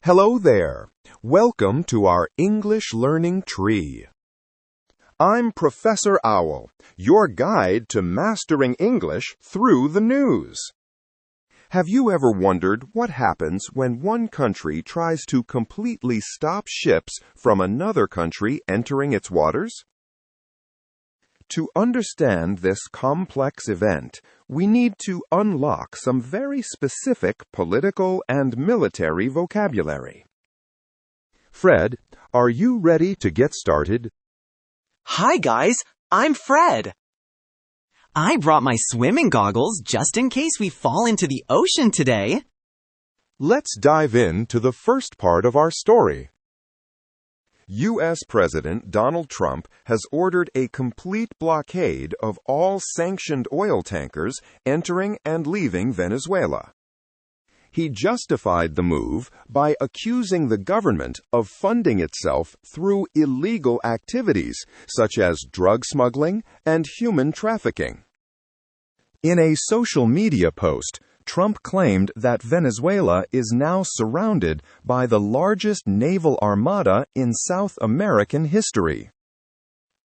Hello there. Welcome to our English learning tree. I'm Professor Owl, your guide to mastering English through the news. Have you ever wondered what happens when one country tries to completely stop ships from another country entering its waters? To understand this complex event, we need to unlock some very specific political and military vocabulary. Fred, are you ready to get started? Hi guys, I'm Fred. I brought my swimming goggles just in case we fall into the ocean today. Let's dive into the first part of our story. U.S. President Donald Trump has ordered a complete blockade of all sanctioned oil tankers entering and leaving Venezuela. He justified the move by accusing the government of funding itself through illegal activities such as drug smuggling and human trafficking. In a social media post, Trump claimed that Venezuela is now surrounded by the largest naval armada in South American history.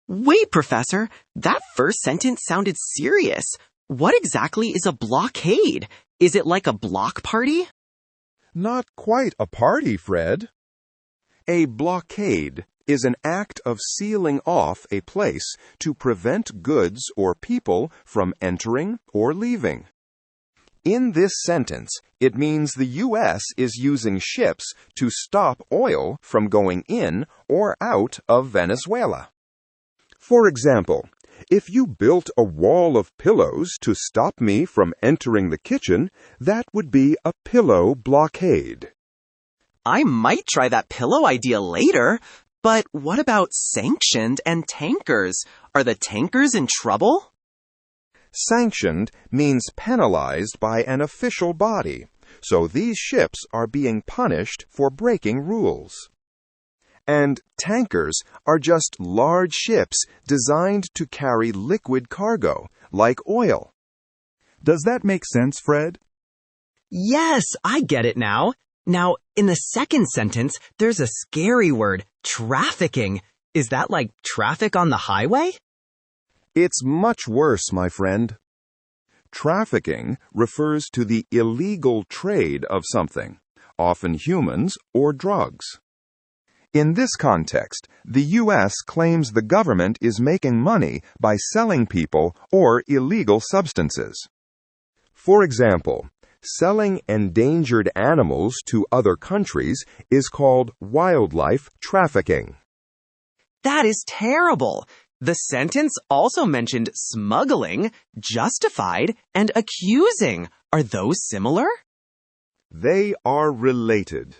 Wait, Professor, that first sentence sounded serious. What exactly is a blockade? Is it like a block party? Not quite a party, Fred. A blockade is an act of sealing off a place to prevent goods or people from entering or leaving. In this sentence, it means the U.S. is using ships to stop oil from going in or out of Venezuela. For example, if you built a wall of pillows to stop me from entering the kitchen, that would be a pillow blockade. I might try that pillow idea later, but what about sanctioned and tankers? Are the tankers in trouble? Sanctioned means penalized by an official body, so these ships are being punished for breaking rules. And tankers are just large ships designed to carry liquid cargo, like oil. Does that make sense, Fred? Yes, I get it now. Now, in the second sentence, there's a scary word, trafficking. Is that like traffic on the highway? It's much worse, my friend. Trafficking refers to the illegal trade of something, often humans or drugs. In this context, the U.S. claims the government is making money by selling people or illegal substances. For example, selling endangered animals to other countries is called wildlife trafficking. That is terrible. The sentence also mentioned smuggling, justified, and accusing. Are those similar? They are related.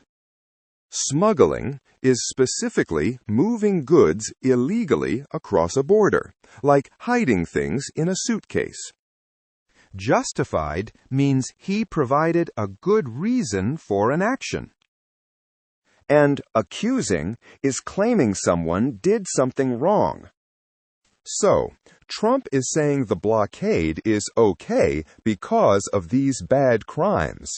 Smuggling is specifically moving goods illegally across a border, like hiding things in a suitcase. Justified means he provided a good reason for an action. And accusing is claiming someone did something wrong. So, Trump is saying the blockade is okay because of these bad crimes.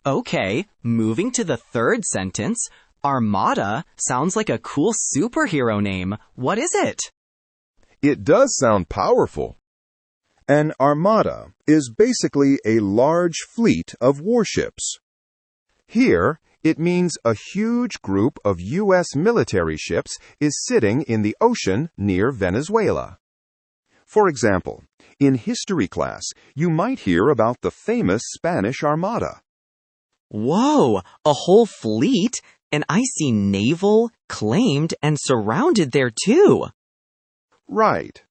Okay, moving to the third sentence, Armada sounds like a cool superhero name. What is it? It does sound powerful. An armada is basically a large fleet of warships. Here, it means a huge group of U.S. military ships is sitting in the ocean near Venezuela. For example, in history class, you might hear about the famous Spanish Armada. Whoa, a whole fleet? And I see naval, claimed, and surrounded there too. Right.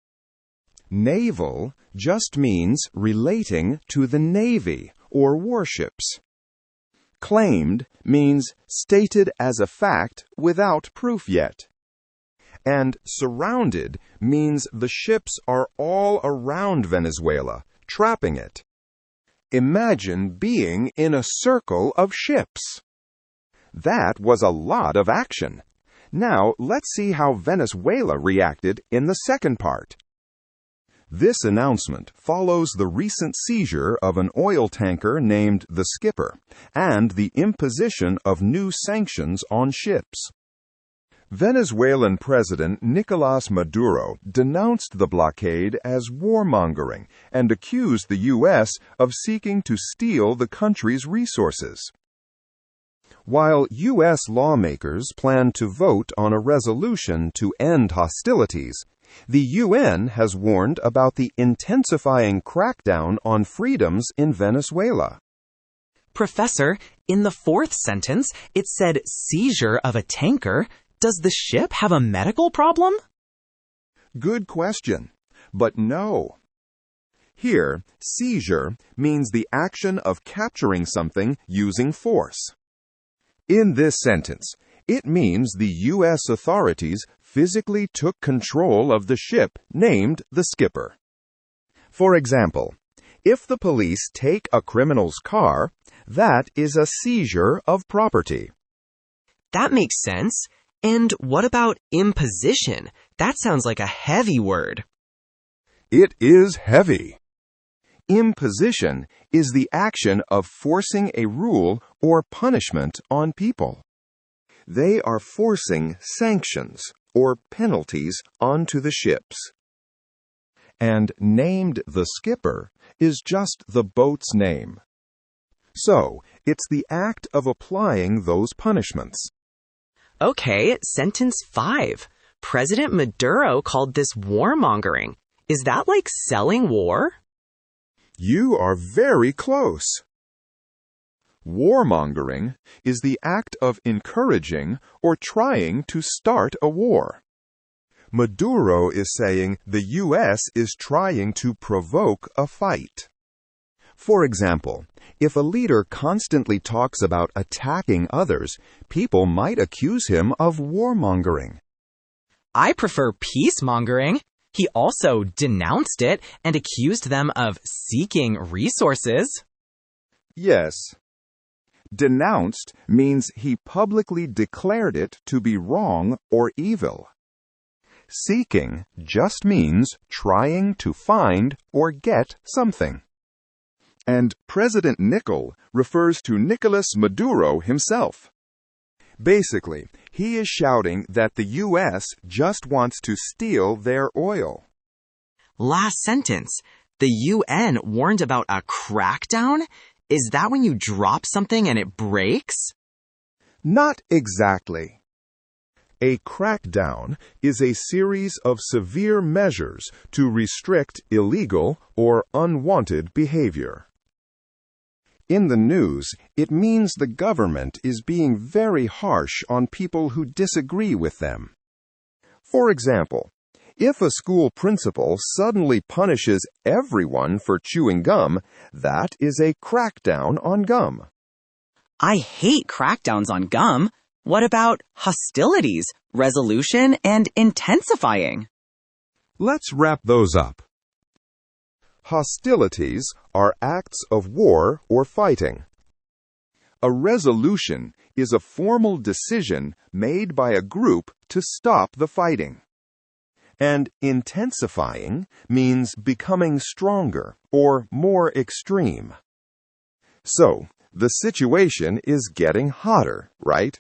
Naval just means relating to the Navy or warships. Claimed means stated as a fact without proof yet. And surrounded means the ships are all around Venezuela, trapping it. Imagine being in a circle of ships. That was a lot of action. Now let's see how Venezuela reacted in the second part. This announcement follows the recent seizure of an oil tanker named the Skipper and the imposition of new sanctions on ships. Venezuelan President Nicolás Maduro denounced the blockade as warmongering and accused the U.S. of seeking to steal the country's resources. While U.S. lawmakers plan to vote on a resolution to end hostilities, the UN has warned about the intensifying crackdown on freedoms in Venezuela. Professor, in the fourth sentence, it said seizure of a tanker. Does the ship have a medical problem? Good question, but no. Here, seizure means the action of capturing something using force. In this sentence, it means the U.S. authorities physically took control of the ship named the Skipper. For example, if the police take a criminal's car, that is a seizure of property. That makes sense. And what about imposition? That sounds like a heavy word. It is heavy. Imposition is the action of forcing a rule or punishment on people. They are forcing sanctions or penalties onto the ships. And named the Skipper is just the boat's name. So, it's the act of applying those punishments. Okay, sentence 5. President Maduro called this warmongering. Is that like selling war? You are very close. Warmongering is the act of encouraging or trying to start a war. Maduro is saying the U.S. is trying to provoke a fight. For example, if a leader constantly talks about attacking others, people might accuse him of warmongering. I prefer peacemongering. He also denounced it and accused them of seeking resources. Yes. Denounced means he publicly declared it to be wrong or evil. Seeking just means trying to find or get something. And President Nicol refers to Nicolas Maduro himself. Basically, he is shouting that the U.S. just wants to steal their oil. Last sentence. The UN warned about a crackdown? Is that when you drop something and it breaks? Not exactly. A crackdown is a series of severe measures to restrict illegal or unwanted behavior. In the news, it means the government is being very harsh on people who disagree with them. For example, if a school principal suddenly punishes everyone for chewing gum, that is a crackdown on gum. I hate crackdowns on gum. What about hostilities, resolution, and intensifying? Let's wrap those up. Hostilities are acts of war or fighting. A resolution is a formal decision made by a group to stop the fighting. And intensifying means becoming stronger or more extreme. So, the situation is getting hotter, right?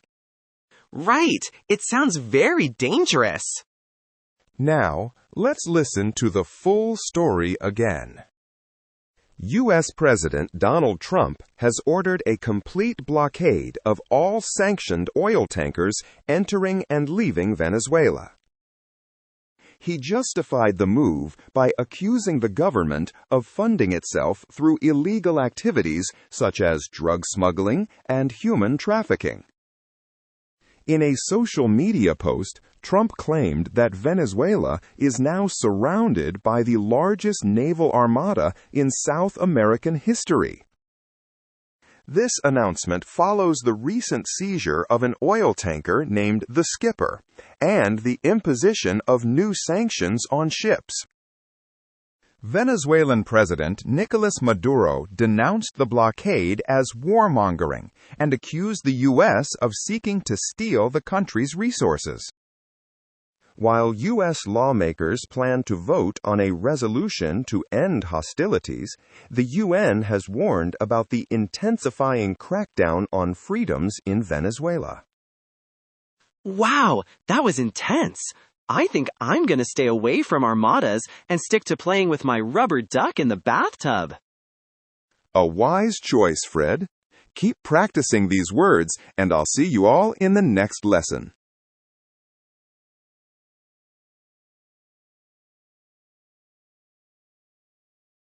Right. It sounds very dangerous. Now, let's listen to the full story again. U.S. President Donald Trump has ordered a complete blockade of all sanctioned oil tankers entering and leaving Venezuela. He justified the move by accusing the government of funding itself through illegal activities such as drug smuggling and human trafficking. In a social media post, Trump claimed that Venezuela is now surrounded by the largest naval armada in South American history. This announcement follows the recent seizure of an oil tanker named the Skipper and the imposition of new sanctions on ships. Venezuelan President Nicolás Maduro denounced the blockade as warmongering and accused the U.S. of seeking to steal the country's resources. While U.S. lawmakers plan to vote on a resolution to end hostilities, the UN has warned about the intensifying crackdown on freedoms in Venezuela. Wow, that was intense. I think I'm gonna stay away from armadas and stick to playing with my rubber duck in the bathtub. A wise choice, Fred. Keep practicing these words, and I'll see you all in the next lesson.